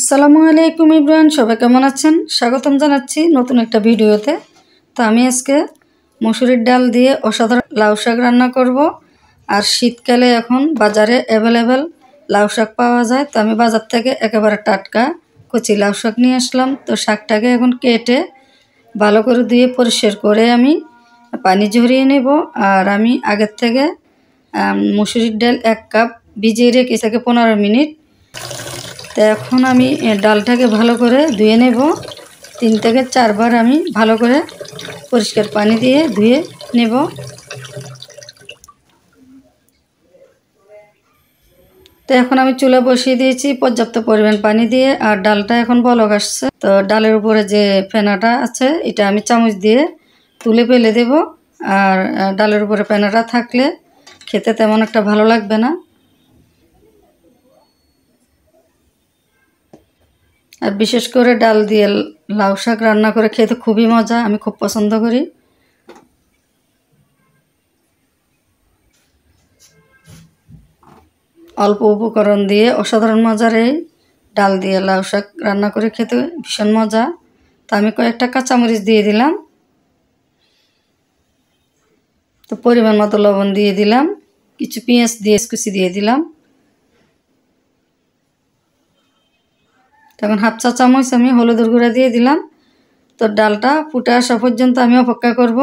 আসসালামু আলাইকুম ইব্রাহিম, সবাই কেমন আছেন? স্বাগতম জানাচ্ছি নতুন একটা ভিডিওতে। তো আমি আজকে মসুরির ডাল দিয়ে অসাধারণ লাউ শাক রান্না করব। আর শীতকালে এখন বাজারে অ্যাভেলেবেল লাউ শাক পাওয়া যায়। তো আমি বাজার থেকে একেবারে টাটকা কচি লাউ শাক নিয়ে আসলাম। তো শাকটাকে এখন কেটে ভালো করে ধুয়ে পরিষ্কার করে আমি পানি ঝরিয়ে নেব। আর আমি আগের থেকে মসুরির ডাল 1 কাপ ভিজিয়ে রেখে থেকে 15 মিনিট। তো এখন আমি ডালটাকে ভালো করে ধুয়ে নেব। 3 থেকে 4 বার আমি ভালো করে পরিষ্কার পানি দিয়ে ধুয়ে নেব। তো এখন আমি চুলা বসিয়ে দিয়েছি পর্যাপ্ত পরিমাণ পানি দিয়ে। আর ডালটা এখন বলক আসছে। তো ডালের উপরে যে ফেনাটা আছে এটা আমি চামচ দিয়ে তুলে ফেলে দেব। আর ডালের উপরে ফেনাটা থাকলে খেতে তেমন একটা ভালো লাগবে না। আর বিশেষ করে ডাল দিয়ে লাউ শাক রান্না করে খেতে খুবই মজা, আমি খুব পছন্দ করি। অল্প উপকরণ দিয়ে অসাধারণ মজার এই ডাল দিয়ে লাউ শাক রান্না করে খেতে ভীষণ মজা। তো আমি কয়েকটা কাঁচামরিচ দিয়ে দিলাম। তো পরিমাণ মতো লবণ দিয়ে দিলাম, কিছু পেঁয়াজ দিয়ে কুচি দিয়ে দিলাম। তখন 1/2 চা চামচ আমি হলুদের গুঁড়া দিয়ে দিলাম। তো ডালটা ফুটে আসা পর্যন্ত আমি অপেক্ষা করব।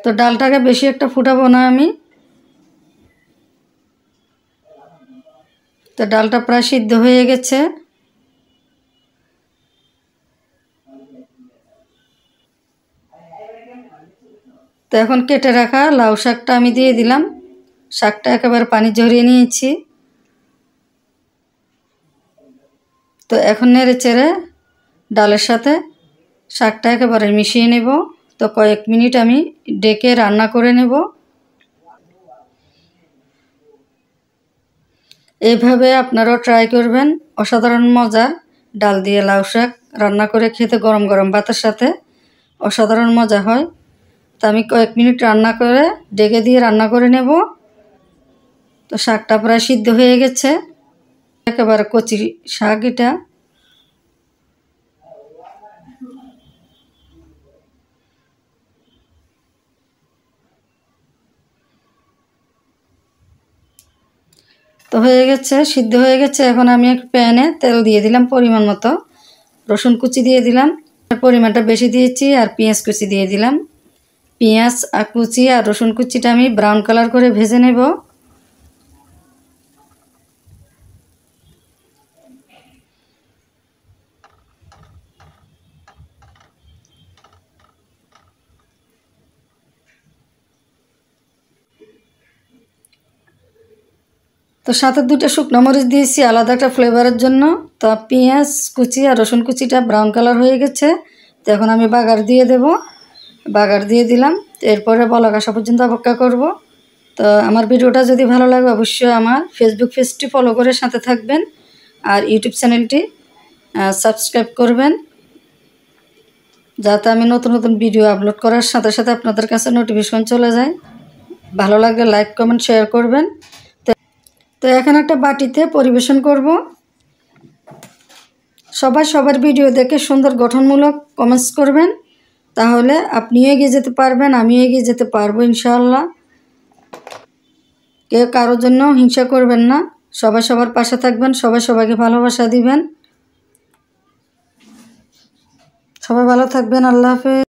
তো ডালটাকে বেশি একটা ফুটাবো না আমি। তো ডালটা প্রায় সিদ্ধ হয়ে গেছে। তো এখন কেটে রাখা লাউ শাকটা আমি দিয়ে দিলাম। শাকটা একেবারে পানি ঝরিয়ে নিয়েছি। তো এখন নেড়ে চেড়ে ডালের সাথে শাকটা একেবারে মিশিয়ে নেব। তো কয়েক মিনিট আমি ডেকে রান্না করে নেব। এইভাবে আপনারাও ট্রাই করবেন। অসাধারণ মজার ডাল দিয়ে লাউ শাক রান্না করে খেতে গরম গরম ভাতের সাথে অসাধারণ মজা হয়। তো আমি কয়েক মিনিট রান্না করে ডেকে দিয়ে রান্না করে নেব। তো শাকটা প্রায় সিদ্ধ হয়ে গেছে, একেবারে কচি শাক এটা। তো হয়ে গেছে, সিদ্ধ হয়ে গেছে। এখন আমি এক প্যানে তেল দিয়ে দিলাম পরিমাণ মতো, রসুন কুচি দিয়ে দিলাম, পরিমাণটা বেশি দিয়েছি। আর পেঁয়াজ কুচি দিয়ে দিলাম। পেঁয়াজ আর কুচি আর রসুন কুচিটা আমি ব্রাউন কালার করে ভেজে নেব। তো সাথে 2টা শুকনো মরিচ দিয়েছি আলাদা একটা ফ্লেভারের জন্য। তো পেঁয়াজ কুচি আর রসুন কুচিটা ব্রাউন কালার হয়ে গেছে। তো এখন আমি বাগার দিয়ে দেব। বাগার দিয়ে দিলাম। এরপরে বলক আসা পর্যন্ত অপেক্ষা করব। তো আমার ভিডিওটা যদি ভালো লাগে অবশ্যই আমার ফেসবুক পেজটি ফলো করে সাথে থাকবেন। আর ইউটিউব চ্যানেলটি সাবস্ক্রাইব করবেন, যাতে আমি নতুন নতুন ভিডিও আপলোড করার সাথে সাথে আপনাদের কাছে নোটিফিকেশন চলে যায়। ভালো লাগলে লাইক কমেন্ট শেয়ার করবেন। তো এখন একটা বাটিতে পরিবেশন করব। সবাই সবার ভিডিও দেখে সুন্দর গঠনমূলক কমেন্টস করবেন, তাহলে আপনিও এগিয়ে যেতে পারবেন, আমিও এগিয়ে যেতে পারবো ইনশাআল্লাহ। কেউ কারোর জন্য হিংসা করবেন না, সবাই সবার পাশে থাকবেন, সবাই সবাইকে ভালোবাসা দিবেন। সবাই ভালো থাকবেন। আল্লাহ হাফেজ।